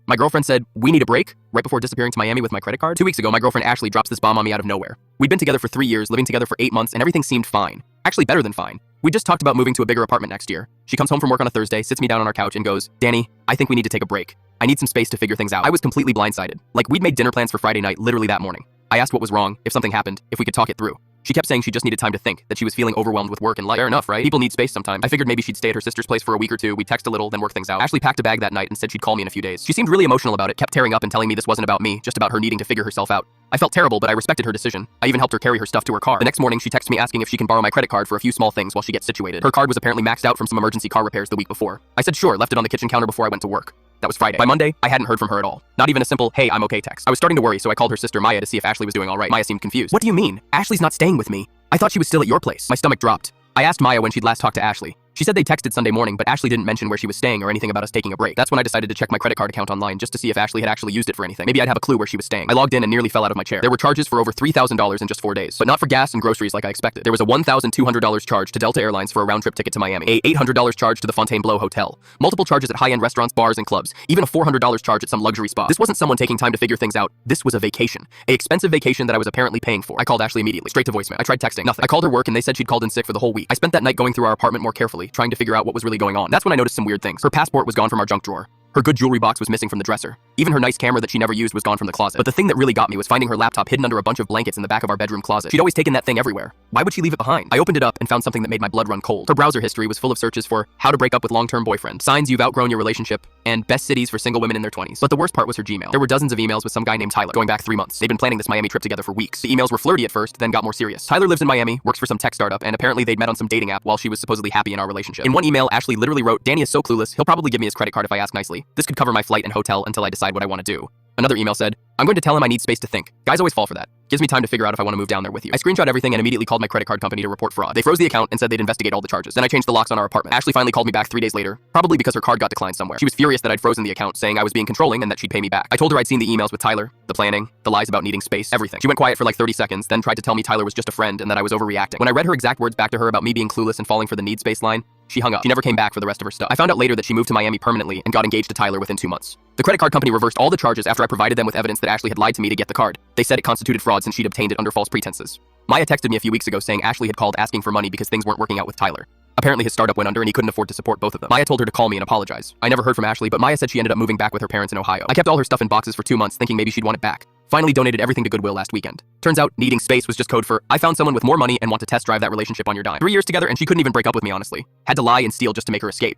My girlfriend said, we need a break, right before disappearing to Miami with my credit card. 2 weeks ago, my girlfriend Ashley drops this bomb on me out of nowhere. We'd been together for 3 years, living together for 8 months, and everything seemed fine. Actually, better than fine. We just talked about moving to a bigger apartment next year. She comes home from work on a Thursday, sits me down on our couch, and goes, Danny, I think we need to take a break. I need some space to figure things out. I was completely blindsided. Like, we'd made dinner plans for Friday night literally that morning. I asked what was wrong, if something happened, if we could talk it through. She kept saying she just needed time to think, that she was feeling overwhelmed with work and life. Fair enough, right? People need space sometimes. I figured maybe she'd stay at her sister's place for a week or two, we'd text a little, then work things out. Ashley packed a bag that night and said she'd call me in a few days. She seemed really emotional about it, kept tearing up and telling me this wasn't about me, just about her needing to figure herself out. I felt terrible, but I respected her decision. I even helped her carry her stuff to her car. The next morning, she texted me asking if she can borrow my credit card for a few small things while she gets situated. Her card was apparently maxed out from some emergency car repairs the week before. I said sure, left it on the kitchen counter before I went to work. That was Friday. By Monday, I hadn't heard from her at all. Not even a simple, hey, I'm okay text. I was starting to worry, so I called her sister Maya to see if Ashley was doing all right. Maya seemed confused. What do you mean? Ashley's not staying with me. I thought she was still at your place. My stomach dropped. I asked Maya when she'd last talked to Ashley. She said they texted Sunday morning, but Ashley didn't mention where she was staying or anything about us taking a break. That's when I decided to check my credit card account online just to see if Ashley had actually used it for anything. Maybe I'd have a clue where she was staying. I logged in and nearly fell out of my chair. There were charges for over $3,000 in just 4 days, but not for gas and groceries like I expected. There was a $1,200 charge to Delta Airlines for a round-trip ticket to Miami, a $800 charge to the Fontainebleau Hotel, multiple charges at high-end restaurants, bars, and clubs, even a $400 charge at some luxury spa. This wasn't someone taking time to figure things out. This was a vacation, an expensive vacation that I was apparently paying for. I called Ashley immediately, straight to voicemail. I tried texting, nothing. I called her work and they said she'd called in sick for the whole week. I spent that night going through our apartment more carefully, trying to figure out what was really going on. That's when I noticed some weird things. Her passport was gone from our junk drawer. Her good jewelry box was missing from the dresser. Even her nice camera that she never used was gone from the closet. But the thing that really got me was finding her laptop hidden under a bunch of blankets in the back of our bedroom closet. She'd always taken that thing everywhere. Why would she leave it behind? I opened it up and found something that made my blood run cold. Her browser history was full of searches for how to break up with long-term boyfriend, signs you've outgrown your relationship, and best cities for single women in their 20s. But the worst part was her Gmail. There were dozens of emails with some guy named Tyler, going back 3 months. They'd been planning this Miami trip together for weeks. The emails were flirty at first, then got more serious. Tyler lives in Miami, works for some tech startup, and apparently they'd met on some dating app while she was supposedly happy in our relationship. In one email, Ashley literally wrote, Danny is so clueless, he'll probably give me his credit card if I ask nicely. This could cover my flight and hotel until I decide what I want to do. Another email said, I'm going to tell him I need space to think. Guys always fall for that. Gives me time to figure out if I want to move down there with you. I screenshot everything and immediately called my credit card company to report fraud. They froze the account and said they'd investigate all the charges. Then I changed the locks on our apartment. Ashley finally called me back 3 days later, probably because her card got declined somewhere. She was furious that I'd frozen the account, saying I was being controlling and that she'd pay me back. I told her I'd seen the emails with Tyler, the planning, the lies about needing space, everything. She went quiet for like 30 seconds, then tried to tell me Tyler was just a friend and that I was overreacting. When I read her exact words back to her about me being clueless and falling for the need space line, she hung up. She never came back for the rest of her stuff. I found out later that she moved to Miami permanently and got engaged to Tyler within 2 months. The credit card company reversed all the charges after I provided them with evidence that Ashley had lied to me to get the card. They said it constituted fraud since she'd obtained it under false pretenses. Maya texted me a few weeks ago saying Ashley had called asking for money because things weren't working out with Tyler. Apparently his startup went under and he couldn't afford to support both of them. Maya told her to call me and apologize. I never heard from Ashley, but Maya said she ended up moving back with her parents in Ohio. I kept all her stuff in boxes for 2 months thinking maybe she'd want it back. Finally donated everything to Goodwill last weekend. Turns out, needing space was just code for, I found someone with more money and want to test drive that relationship on your dime. 3 years together and she couldn't even break up with me honestly. Had to lie and steal just to make her escape.